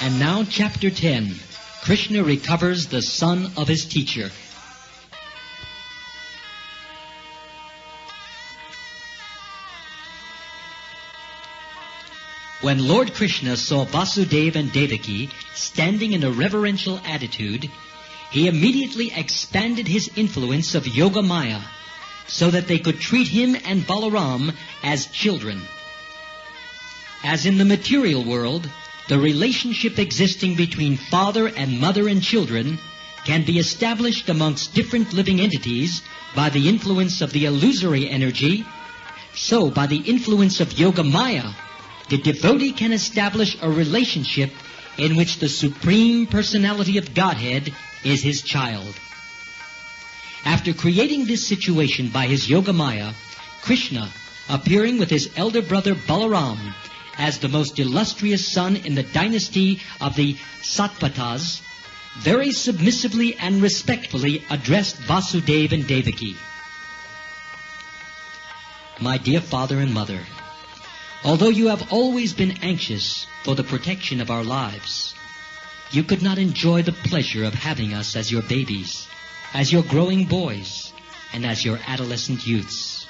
And now, Chapter 10. Krishna recovers the son of his teacher. When Lord Krishna saw Vasudeva and Devaki standing in a reverential attitude, he immediately expanded his influence of Yoga Maya so that they could treat him and Balaram as children. As in the material world, the relationship existing between father and mother and children can be established amongst different living entities by the influence of the illusory energy, so by the influence of Yoga Maya, the devotee can establish a relationship in which the Supreme Personality of Godhead is his child. After creating this situation by his Yoga Maya, Krishna, appearing with his elder brother Balaram as the most illustrious son in the dynasty of the Satvatas, very submissively and respectfully addressed Vasudeva and Devaki. My dear father and mother, although you have always been anxious for the protection of our lives, you could not enjoy the pleasure of having us as your babies, as your growing boys, and as your adolescent youths.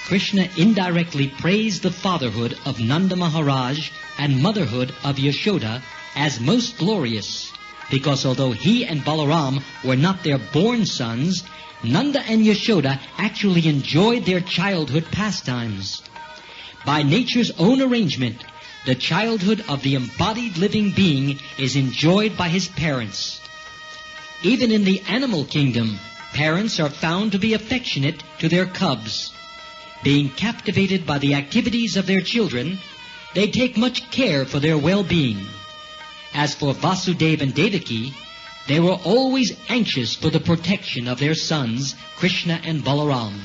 Krishna indirectly praised the fatherhood of Nanda Maharaj and motherhood of Yashoda as most glorious, because although he and Balaram were not their born sons, Nanda and Yashoda actually enjoyed their childhood pastimes. By nature's own arrangement, the childhood of the embodied living being is enjoyed by his parents. Even in the animal kingdom, parents are found to be affectionate to their cubs. Being captivated by the activities of their children, they take much care for their well-being. As for Vasudeva and Devaki, they were always anxious for the protection of their sons, Krishna and Balaram.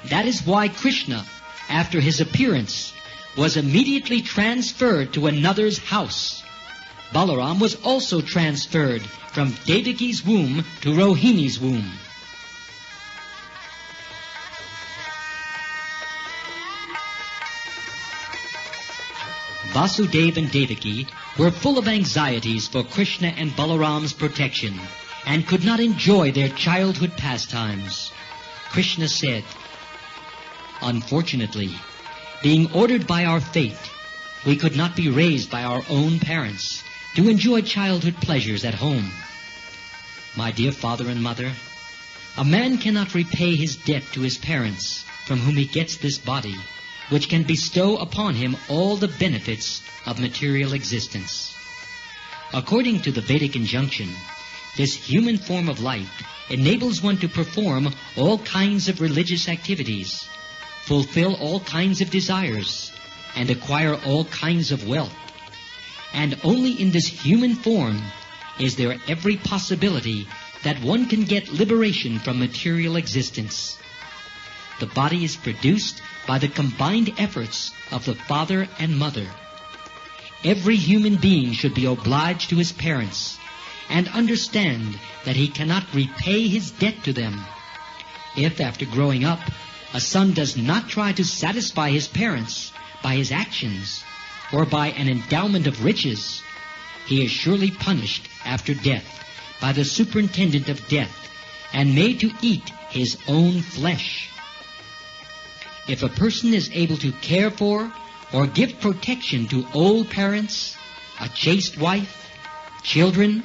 That is why Krishna, after his appearance, was immediately transferred to another's house. Balaram was also transferred from Devaki's womb to Rohini's womb. Vasudeva and Devaki were full of anxieties for Krishna and Balaram's protection and could not enjoy their childhood pastimes. Krishna said, "Unfortunately, being ordered by our fate, we could not be raised by our own parents to enjoy childhood pleasures at home. My dear father and mother, a man cannot repay his debt to his parents from whom he gets this body, which can bestow upon him all the benefits of material existence. According to the Vedic injunction, this human form of life enables one to perform all kinds of religious activities, fulfill all kinds of desires, and acquire all kinds of wealth. And only in this human form is there every possibility that one can get liberation from material existence. The body is produced by the combined efforts of the father and mother. Every human being should be obliged to his parents and understand that he cannot repay his debt to them. If, after growing up, a son does not try to satisfy his parents by his actions or by an endowment of riches, he is surely punished after death by the superintendent of death and made to eat his own flesh. If a person is able to care for or give protection to old parents, a chaste wife, children,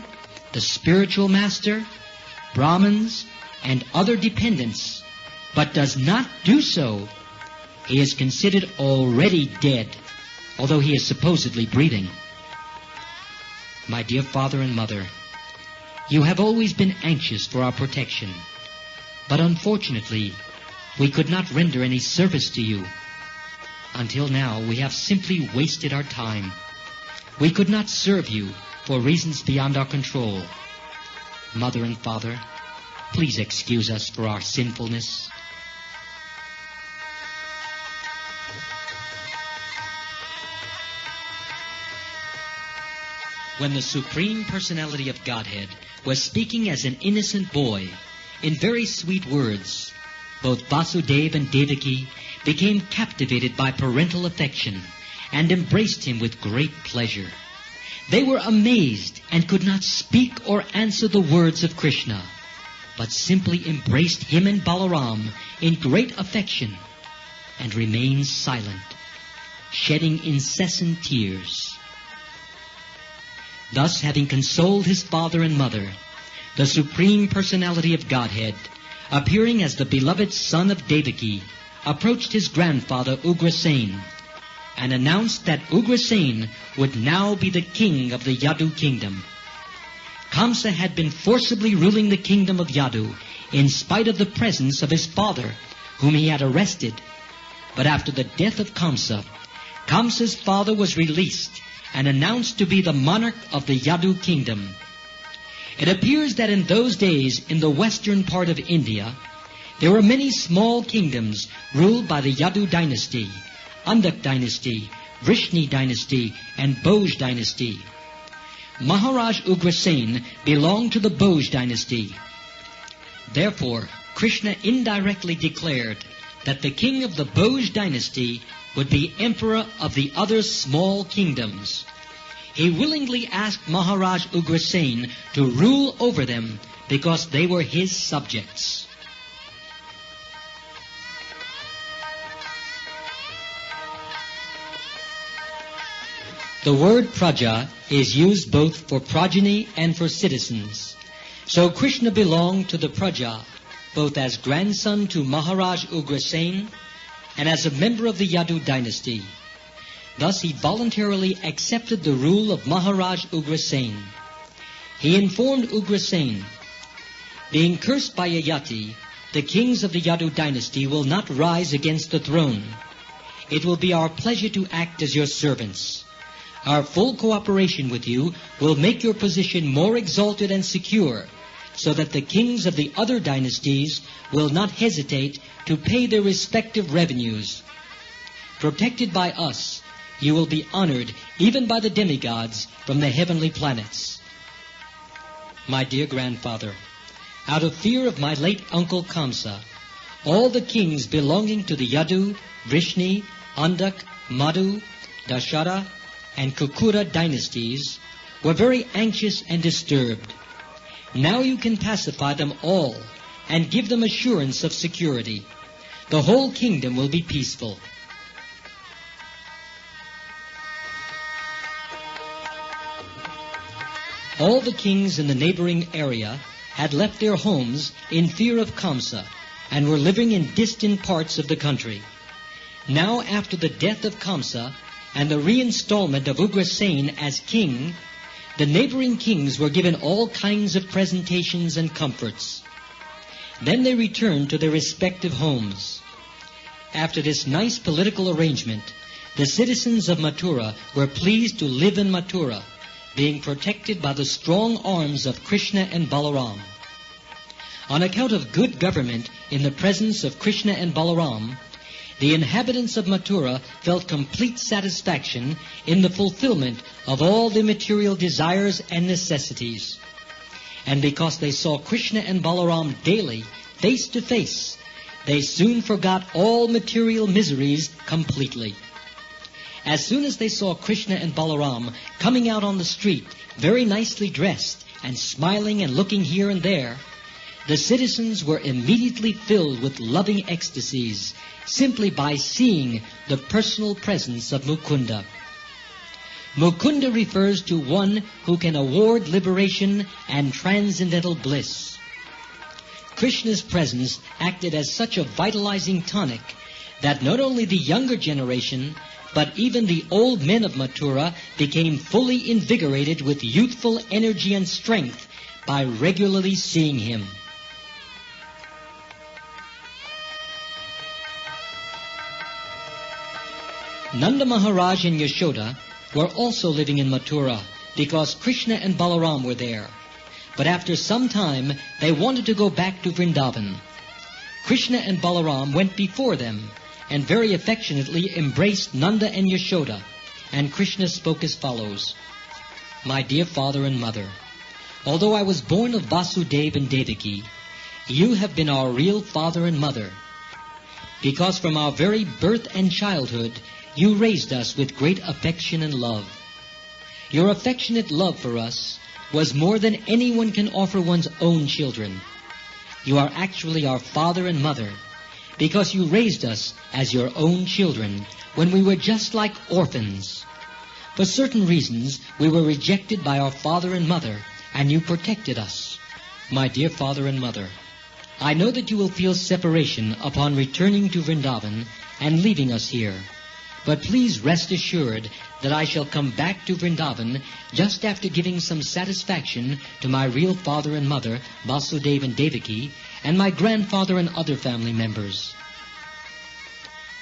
the spiritual master, Brahmins, and other dependents, but does not do so, he is considered already dead, although he is supposedly breathing. My dear father and mother, you have always been anxious for our protection, but unfortunately, we could not render any service to you. Until now, we have simply wasted our time. We could not serve you for reasons beyond our control. Mother and father, please excuse us for our sinfulness. when the Supreme Personality of Godhead was speaking as an innocent boy in very sweet words, both Vasudeva and Devaki became captivated by parental affection and embraced him with great pleasure. They were amazed and could not speak or answer the words of Krishna, but simply embraced him and Balaram in great affection and remained silent, shedding incessant tears. Thus, having consoled his father and mother, the Supreme Personality of Godhead, appearing as the beloved son of Devaki, approached his grandfather Ugrasen and announced that Ugrasen would now be the king of the Yadu kingdom. Kamsa had been forcibly ruling the kingdom of Yadu in spite of the presence of his father, whom he had arrested. But after the death of Kamsa, Kamsa's father was released and announced to be the monarch of the Yadu kingdom. It appears that in those days, in the western part of India, there were many small kingdoms ruled by the Yadu dynasty, Andak dynasty, Vrishni dynasty, and Boj dynasty. Maharaj Ugrasen belonged to the Boj dynasty. Therefore, Krishna indirectly declared that the king of the Boj dynasty would be emperor of the other small kingdoms. He willingly asked Maharaj Ugrasen to rule over them because they were his subjects. The word praja is used both for progeny and for citizens. So Krishna belonged to the praja, both as grandson to Maharaj Ugrasen and as a member of the Yadu dynasty. Thus he voluntarily accepted the rule of Maharaj Ugrasen. He informed Ugrasen, being cursed by a Yati, the kings of the Yadu dynasty will not rise against the throne. It will be our pleasure to act as your servants. Our full cooperation with you will make your position more exalted and secure, so that the kings of the other dynasties will not hesitate to pay their respective revenues. Protected by us, you will be honored even by the demigods from the heavenly planets. My dear grandfather, out of fear of my late uncle Kamsa, all the kings belonging to the Yadu, Vrishni, Andak, Madhu, Dashara, and Kukura dynasties were very anxious and disturbed. Now you can pacify them all and give them assurance of security. The whole kingdom will be peaceful. All the kings in the neighboring area had left their homes in fear of Kamsa and were living in distant parts of the country. Now, after the death of Kamsa and the reinstallment of Ugrasen as king, the neighboring kings were given all kinds of presentations and comforts. Then they returned to their respective homes. After this nice political arrangement, the citizens of Mathura were pleased to live in Mathura, being protected by the strong arms of Krishna and Balaram. On account of good government in the presence of Krishna and Balaram, the inhabitants of Mathura felt complete satisfaction in the fulfillment of all their material desires and necessities. And because they saw Krishna and Balaram daily, face to face, they soon forgot all material miseries completely. As soon as they saw Krishna and Balaram coming out on the street, very nicely dressed and smiling and looking here and there, the citizens were immediately filled with loving ecstasies simply by seeing the personal presence of Mukunda. Mukunda refers to one who can award liberation and transcendental bliss. Krishna's presence acted as such a vitalizing tonic that not only the younger generation, but even the old men of Mathura became fully invigorated with youthful energy and strength by regularly seeing him. Nanda Maharaj and Yashoda were also living in Mathura because Krishna and Balaram were there. But after some time, they wanted to go back to Vrindavan. Krishna and Balaram went before them and very affectionately embraced Nanda and Yashoda, and Krishna spoke as follows. My dear father and mother, although I was born of Vasudeva and Devaki, you have been our real father and mother, because from our very birth and childhood, you raised us with great affection and love. Your affectionate love for us was more than anyone can offer one's own children. You are actually our father and mother, because you raised us as your own children when we were just like orphans. For certain reasons, we were rejected by our father and mother, and you protected us. My dear father and mother, I know that you will feel separation upon returning to Vrindavan and leaving us here. But please rest assured that I shall come back to Vrindavan just after giving some satisfaction to my real father and mother, Vasudeva and Devaki, and my grandfather and other family members.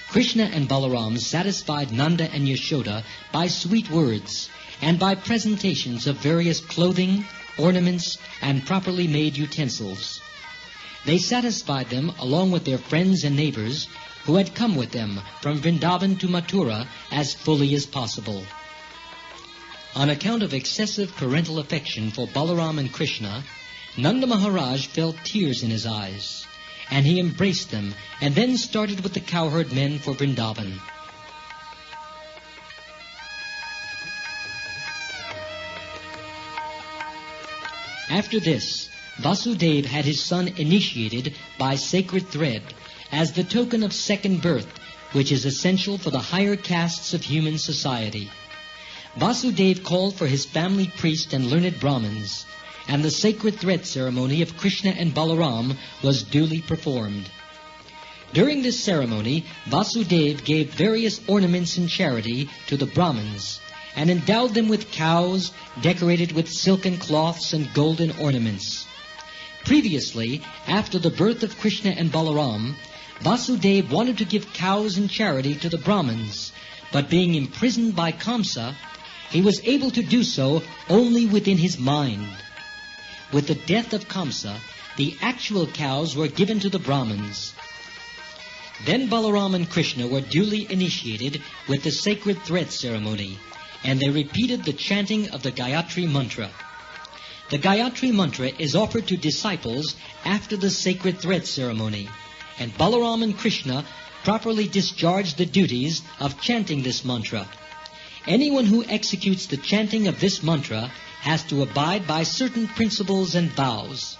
Krishna and Balaram satisfied Nanda and Yashoda by sweet words and by presentations of various clothing, ornaments, and properly made utensils. They satisfied them along with their friends and neighbors who had come with them from Vrindavan to Mathura as fully as possible. On account of excessive parental affection for Balaram and Krishna, Nanda Maharaj felt tears in his eyes, and he embraced them and then started with the cowherd men for Vrindavan. After this, Vasudeva had his son initiated by sacred thread as the token of second birth, which is essential for the higher castes of human society. Vasudeva called for his family priest and learned Brahmins, and the sacred thread ceremony of Krishna and Balaram was duly performed. During this ceremony, Vasudeva gave various ornaments in charity to the Brahmins, and endowed them with cows decorated with silken cloths and golden ornaments. Previously, after the birth of Krishna and Balaram, Vasudeva wanted to give cows in charity to the Brahmins, but being imprisoned by Kamsa, he was able to do so only within his mind. With the death of Kamsa, the actual cows were given to the Brahmins. Then Balaram and Krishna were duly initiated with the sacred thread ceremony, and they repeated the chanting of the Gayatri mantra. The Gayatri mantra is offered to disciples after the sacred thread ceremony, and Balaram and Krishna properly discharged the duties of chanting this mantra. Anyone who executes the chanting of this mantra has to abide by certain principles and vows.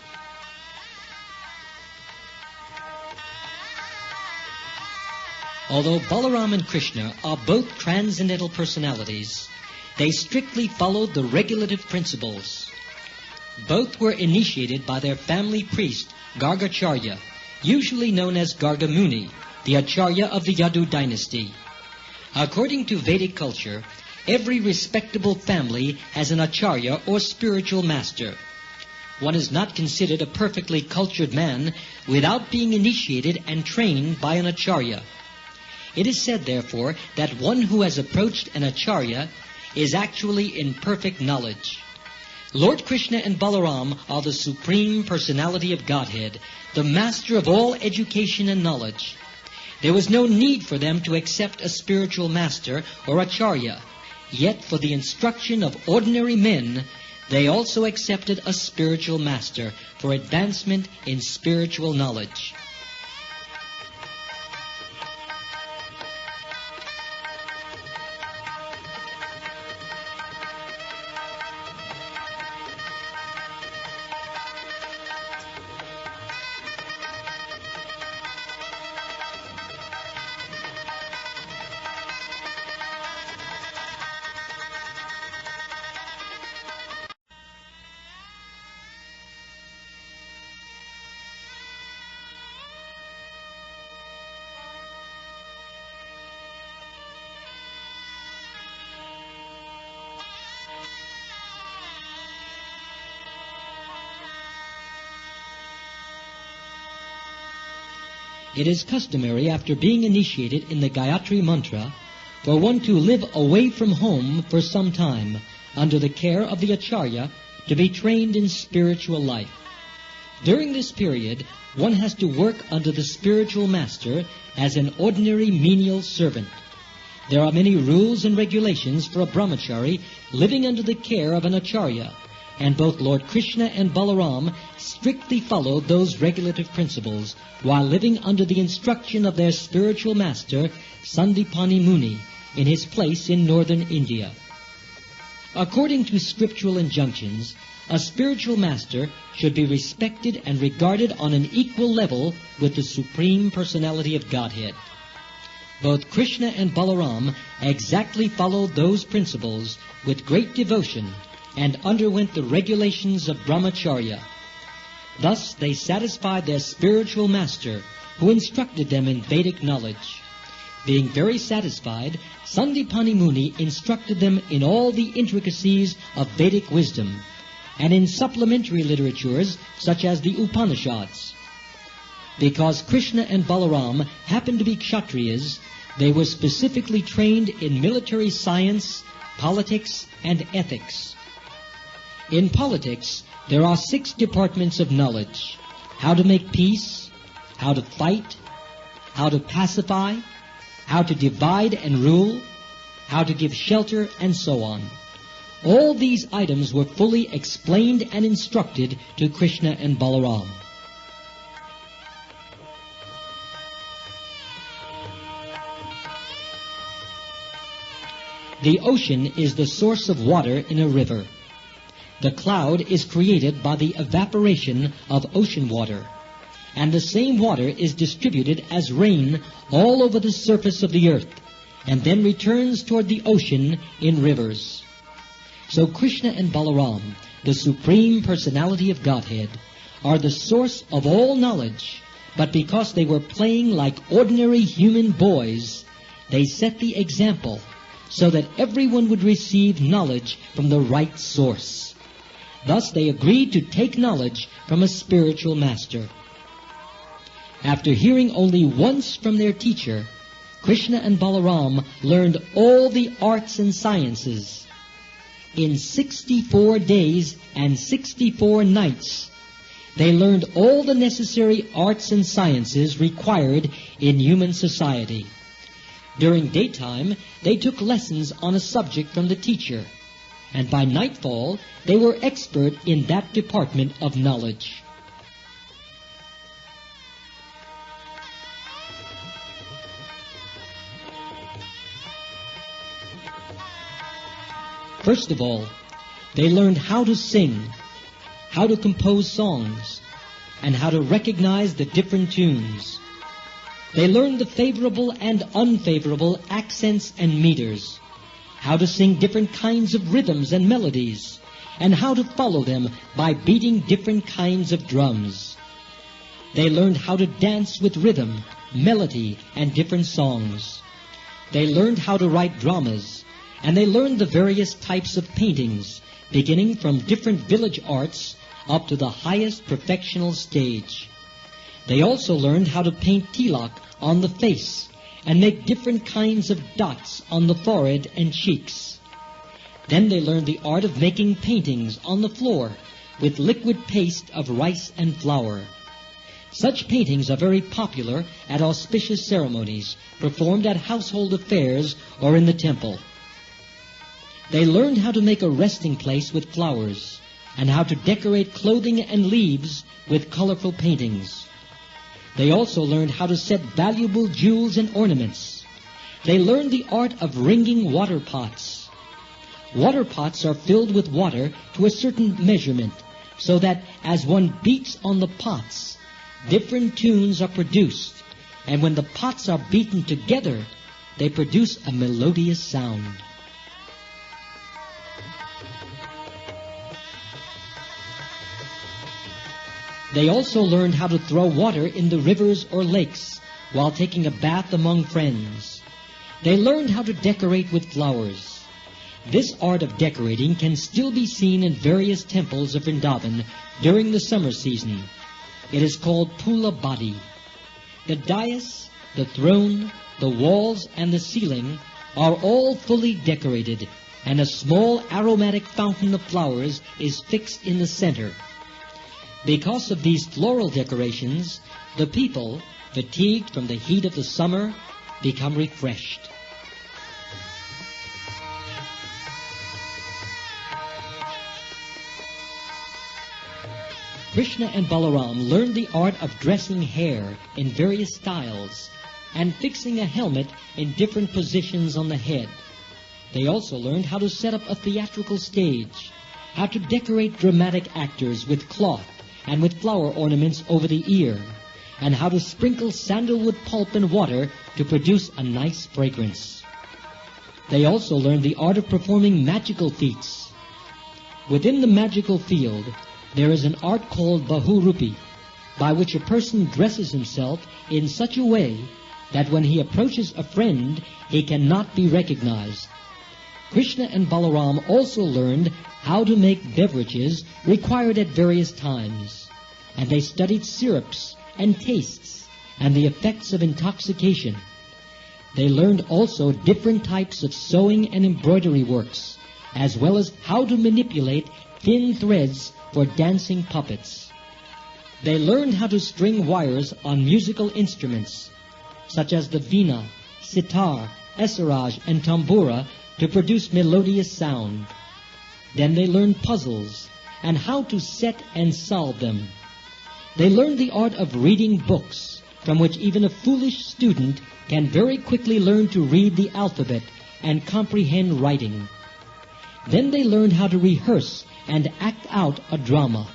Although Balaram and Krishna are both transcendental personalities, they strictly followed the regulative principles. Both were initiated by their family priest, Gargacharya, usually known as Gargamuni, the Acharya of the Yadu dynasty. According to Vedic culture, every respectable family has an Acharya or spiritual master. One is not considered a perfectly cultured man without being initiated and trained by an Acharya. It is said, therefore, that one who has approached an Acharya is actually in perfect knowledge. Lord Krishna and Balaram are the Supreme Personality of Godhead, the master of all education and knowledge. There was no need for them to accept a spiritual master or Acharya, yet for the instruction of ordinary men, they also accepted a spiritual master for advancement in spiritual knowledge. It is customary, after being initiated in the Gayatri mantra, for one to live away from home for some time, under the care of the Acharya, to be trained in spiritual life. During this period, one has to work under the spiritual master as an ordinary menial servant. There are many rules and regulations for a brahmachari living under the care of an acharya, and both Lord Krishna and Balaram strictly followed those regulative principles while living under the instruction of their spiritual master, Sandipani Muni, in his place in northern India. According to scriptural injunctions, a spiritual master should be respected and regarded on an equal level with the Supreme Personality of Godhead. Both Krishna and Balaram exactly followed those principles with great devotion and underwent the regulations of brahmacharya. Thus they satisfied their spiritual master, who instructed them in Vedic knowledge. Being very satisfied, Sandipani Muni instructed them in all the intricacies of Vedic wisdom, and in supplementary literatures such as the Upanishads. Because Krishna and Balaram happened to be Kshatriyas, they were specifically trained in military science, politics, and ethics. In politics, there are 6 departments of knowledge: how to make peace, how to fight, how to pacify, how to divide and rule, how to give shelter, and so on. All these items were fully explained and instructed to Krishna and Balaram. The ocean is the source of water in a river. The cloud is created by the evaporation of ocean water, and the same water is distributed as rain all over the surface of the earth, and then returns toward the ocean in rivers. So Krishna and Balaram, the Supreme Personality of Godhead, are the source of all knowledge, but because they were playing like ordinary human boys, they set the example so that everyone would receive knowledge from the right source. Thus they agreed to take knowledge from a spiritual master. After hearing only once from their teacher, Krishna and Balaram learned all the arts and sciences. In 64 days and 64 nights, they learned all the necessary arts and sciences required in human society. During daytime, they took lessons on a subject from the teacher, and by nightfall, they were expert in that department of knowledge. First of all, they learned how to sing, how to compose songs, and how to recognize the different tunes. They learned the favorable and unfavorable accents and meters, how to sing different kinds of rhythms and melodies, and how to follow them by beating different kinds of drums. They learned how to dance with rhythm, melody, and different songs. They learned how to write dramas, and they learned the various types of paintings, beginning from different village arts up to the highest perfectional stage. They also learned how to paint tilak on the face and make different kinds of dots on the forehead and cheeks. Then they learned the art of making paintings on the floor with liquid paste of rice and flour. Such paintings are very popular at auspicious ceremonies performed at household affairs or in the temple. They learned how to make a resting place with flowers and how to decorate clothing and leaves with colorful paintings. They also learned how to set valuable jewels and ornaments. They learned the art of ringing water pots. Water pots are filled with water to a certain measurement, so that as one beats on the pots, different tunes are produced, and when the pots are beaten together, they produce a melodious sound. They also learned how to throw water in the rivers or lakes while taking a bath among friends. They learned how to decorate with flowers. This art of decorating can still be seen in various temples of Vrindavan during the summer season. It is called Pula Badi. The dais, the throne, the walls, and the ceiling are all fully decorated, and a small aromatic fountain of flowers is fixed in the center. Because of these floral decorations, the people, fatigued from the heat of the summer, become refreshed. Krishna and Balaram learned the art of dressing hair in various styles and fixing a helmet in different positions on the head. They also learned how to set up a theatrical stage, how to decorate dramatic actors with cloth and with flower ornaments over the ear, and how to sprinkle sandalwood pulp and water to produce a nice fragrance. They also learned the art of performing magical feats. Within the magical field, there is an art called Bahurupi, by which a person dresses himself in such a way that when he approaches a friend, he cannot be recognized. Krishna and Balaram also learned how to make beverages required at various times, and they studied syrups and tastes and the effects of intoxication. They learned also different types of sewing and embroidery works, as well as how to manipulate thin threads for dancing puppets. They learned how to string wires on musical instruments, such as the veena, sitar, esaraj, and tambura, to produce melodious sound. Then they learned puzzles and how to set and solve them. They learned the art of reading books, from which even a foolish student can very quickly learn to read the alphabet and comprehend writing. Then they learned how to rehearse and act out a drama.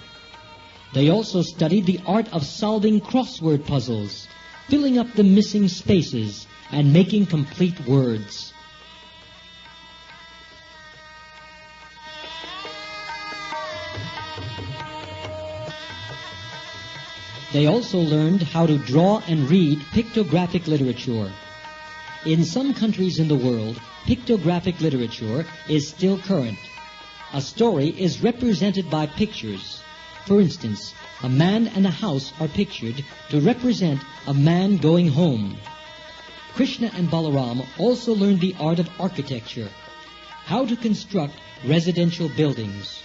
They also studied the art of solving crossword puzzles, filling up the missing spaces, and making complete words. They also learned how to draw and read pictographic literature. In some countries in the world, pictographic literature is still current. A story is represented by pictures. For instance, a man and a house are pictured to represent a man going home. Krishna and Balaram also learned the art of architecture, how to construct residential buildings.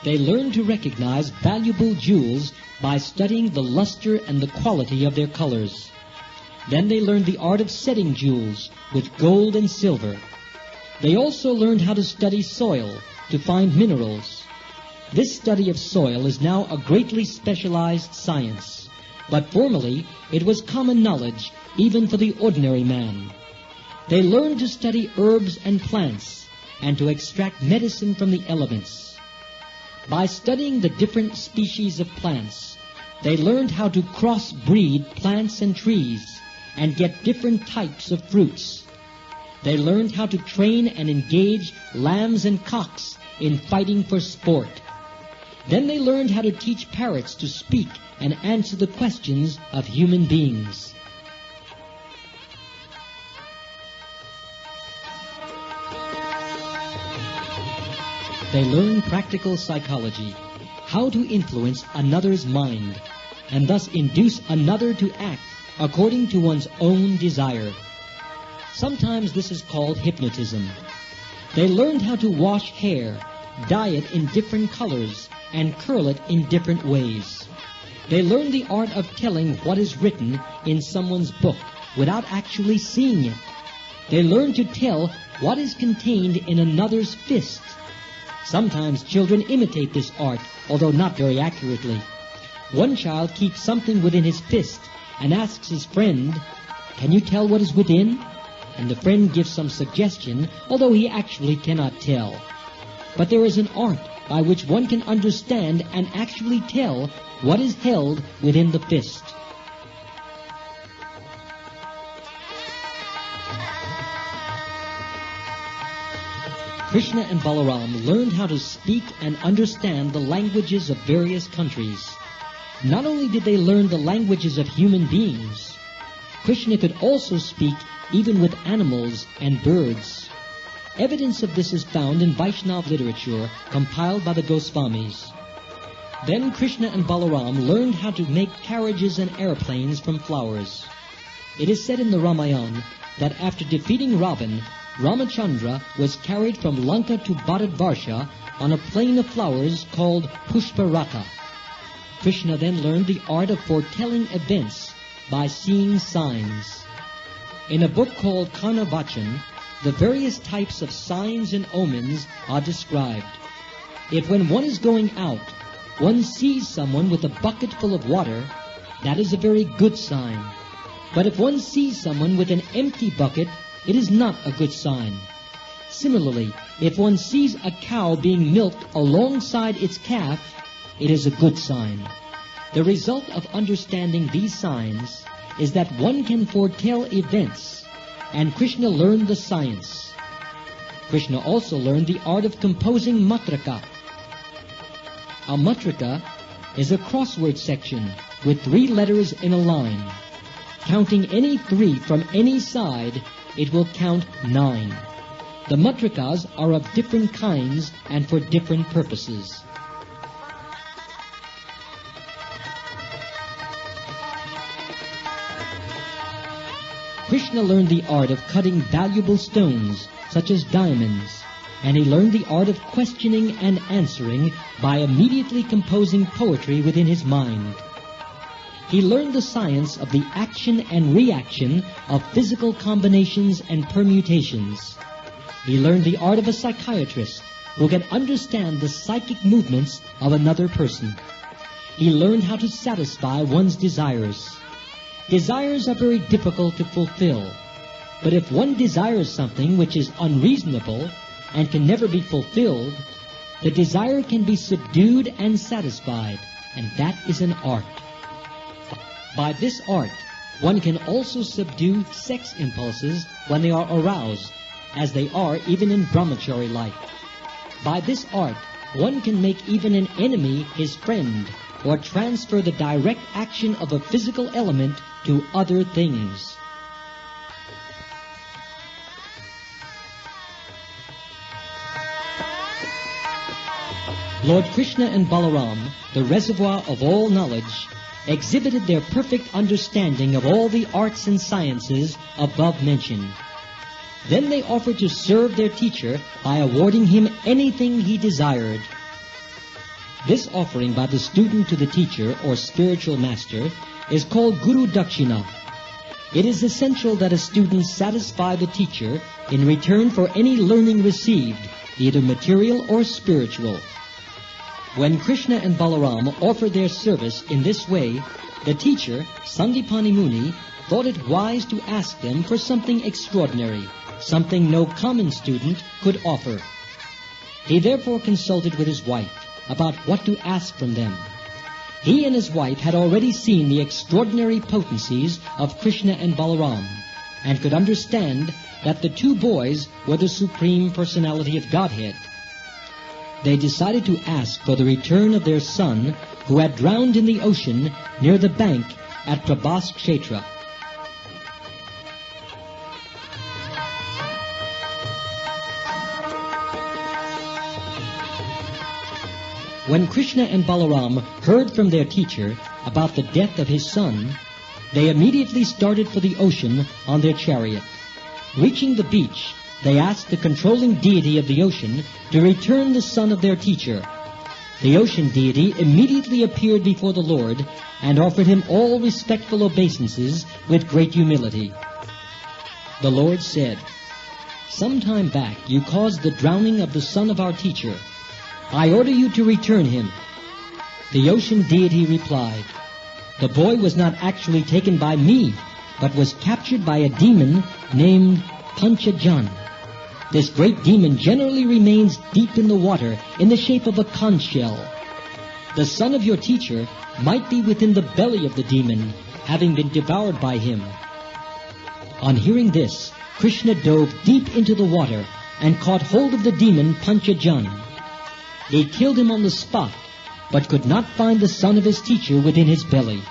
They learned to recognize valuable jewels by studying the luster and the quality of their colors. Then they learned the art of setting jewels with gold and silver. They also learned how to study soil to find minerals. This study of soil is now a greatly specialized science, but formerly it was common knowledge even for the ordinary man. They learned to study herbs and plants and to extract medicine from the elements. By studying the different species of plants, they learned how to cross-breed plants and trees and get different types of fruits. They learned how to train and engage lambs and cocks in fighting for sport. Then they learned how to teach parrots to speak and answer the questions of human beings. They learned practical psychology, how to influence another's mind, and thus induce another to act according to one's own desire. Sometimes this is called hypnotism. They learned how to wash hair, dye it in different colors, and curl it in different ways. They learned the art of telling what is written in someone's book without actually seeing it. They learned to tell what is contained in another's fist. Sometimes children imitate this art, although not very accurately. One child keeps something within his fist and asks his friend, "Can you tell what is within?" And the friend gives some suggestion, although he actually cannot tell. But there is an art by which one can understand and actually tell what is held within the fist. Krishna and Balaram learned how to speak and understand the languages of various countries. Not only did they learn the languages of human beings, Krishna could also speak even with animals and birds. Evidence of this is found in Vaishnava literature compiled by the Goswamis. Then Krishna and Balaram learned how to make carriages and airplanes from flowers. It is said in the Ramayana that after defeating Ravan, Ramachandra was carried from Lanka to Bharatvarsha on a plain of flowers called Pushparaka. Krishna then learned the art of foretelling events by seeing signs. In a book called Karnavachan, the various types of signs and omens are described. If when one is going out, one sees someone with a bucket full of water, that is a very good sign. But if one sees someone with an empty bucket, it is not a good sign. Similarly, if one sees a cow being milked alongside its calf, it is a good sign. The result of understanding these signs is that one can foretell events, and Krishna learned the science. Krishna also learned the art of composing matraka. A matraka is a crossword section with 3 letters in a line. Counting any 3 from any side, it will count 9. The matrakas are of different kinds and for different purposes. Krishna learned the art of cutting valuable stones, such as diamonds, and he learned the art of questioning and answering by immediately composing poetry within his mind. He learned the science of the action and reaction of physical combinations and permutations. He learned the art of a psychiatrist who can understand the psychic movements of another person. He learned how to satisfy one's desires. Desires are very difficult to fulfill, but if one desires something which is unreasonable and can never be fulfilled, the desire can be subdued and satisfied, and that is an art. By this art, one can also subdue sex impulses when they are aroused, as they are even in brahmachari life. By this art, one can make even an enemy his friend, or transfer the direct action of a physical element to other things. Lord Krishna and Balaram, the reservoir of all knowledge, exhibited their perfect understanding of all the arts and sciences above mentioned. Then they offered to serve their teacher by awarding him anything he desired. This offering by the student to the teacher or spiritual master is called Guru Dakshina. It is essential that a student satisfy the teacher in return for any learning received, either material or spiritual. When Krishna and Balaram offered their service in this way, the teacher, Sandipani Muni, thought it wise to ask them for something extraordinary, something no common student could offer. He therefore consulted with his wife about what to ask from them. He and his wife had already seen the extraordinary potencies of Krishna and Balaram, and could understand that the 2 boys were the Supreme Personality of Godhead. They decided to ask for the return of their son, who had drowned in the ocean near the bank at Prabhas Kshetra. When Krishna and Balaram heard from their teacher about the death of his son, they immediately started for the ocean on their chariot. Reaching the beach, they asked the controlling deity of the ocean to return the son of their teacher. The ocean deity immediately appeared before the Lord and offered him all respectful obeisances with great humility. The Lord said, "Some time back you caused the drowning of the son of our teacher. I order you to return him." The ocean deity replied, "The boy was not actually taken by me, but was captured by a demon named Panchajan. This great demon generally remains deep in the water in the shape of a conch shell. The son of your teacher might be within the belly of the demon, having been devoured by him." On hearing this, Krishna dove deep into the water and caught hold of the demon Panchajan. He killed him on the spot, but could not find the son of his teacher within his belly.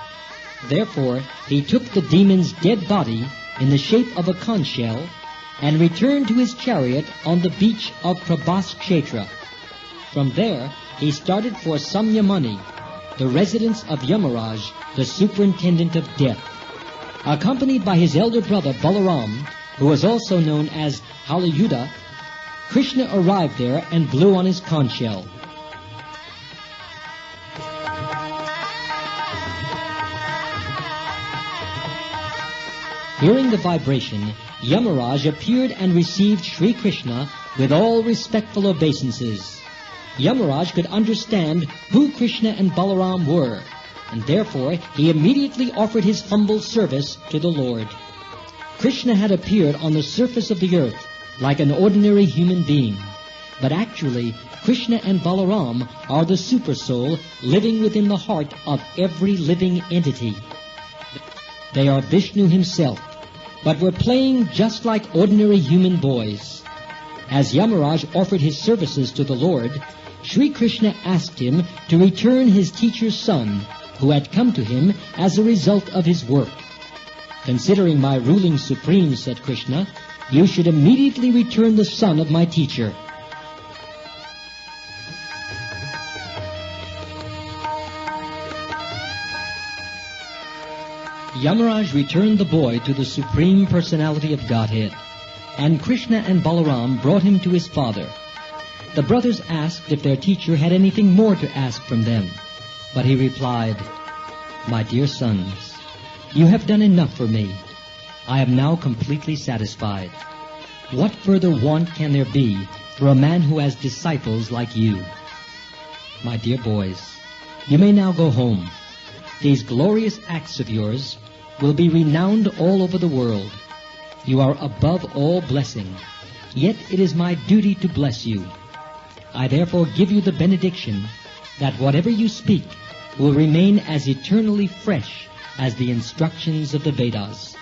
Therefore, he took the demon's dead body in the shape of a conch shell and returned to his chariot on the beach of Prabhas Kshetra. From there, he started for Samyamani, the residence of Yamaraj, the superintendent of death. Accompanied by his elder brother Balaram, who was also known as Halayuda, Krishna arrived there and blew on his conch shell. Hearing the vibration, Yamaraj appeared and received Sri Krishna with all respectful obeisances. Yamaraj could understand who Krishna and Balaram were, and therefore he immediately offered his humble service to the Lord. Krishna had appeared on the surface of the earth like an ordinary human being, but actually Krishna and Balaram are the Supersoul living within the heart of every living entity. They are Vishnu himself, but were playing just like ordinary human boys. As Yamaraj offered his services to the Lord, Sri Krishna asked him to return his teacher's son, who had come to him as a result of his work. "Considering my ruling supreme," said Krishna, "you should immediately return the son of my teacher." Yamaraj returned the boy to the Supreme Personality of Godhead, and Krishna and Balaram brought him to his father. The brothers asked if their teacher had anything more to ask from them, but he replied, "My dear sons, you have done enough for me. I am now completely satisfied. What further want can there be for a man who has disciples like you? My dear boys, you may now go home. These glorious acts of yours will be renowned all over the world. You are above all blessing, yet it is my duty to bless you. I therefore give you the benediction that whatever you speak will remain as eternally fresh as the instructions of the Vedas.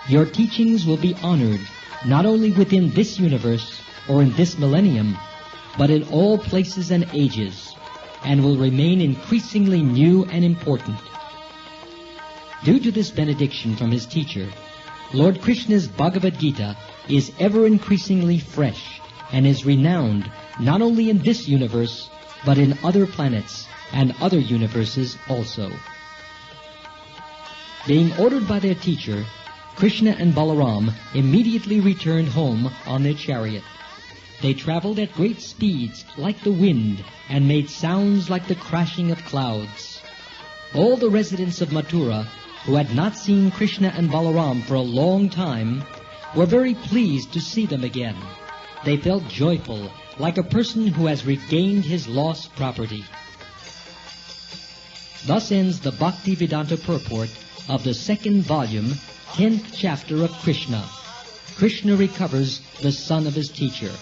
Your teachings will be honored not only within this universe or in this millennium, but in all places and ages, and will remain increasingly new and important." Due to this benediction from his teacher, Lord Krishna's Bhagavad Gita is ever increasingly fresh and is renowned not only in this universe, but in other planets and other universes also. Being ordered by their teacher, Krishna and Balaram immediately returned home on their chariot. They traveled at great speeds like the wind and made sounds like the crashing of clouds. All the residents of Mathura, who had not seen Krishna and Balaram for a long time, were very pleased to see them again. They felt joyful, like a person who has regained his lost property. Thus ends the Bhakti-Vedanta purport of the second volume, 10th chapter of Krishna. Krishna recovers the son of his teacher.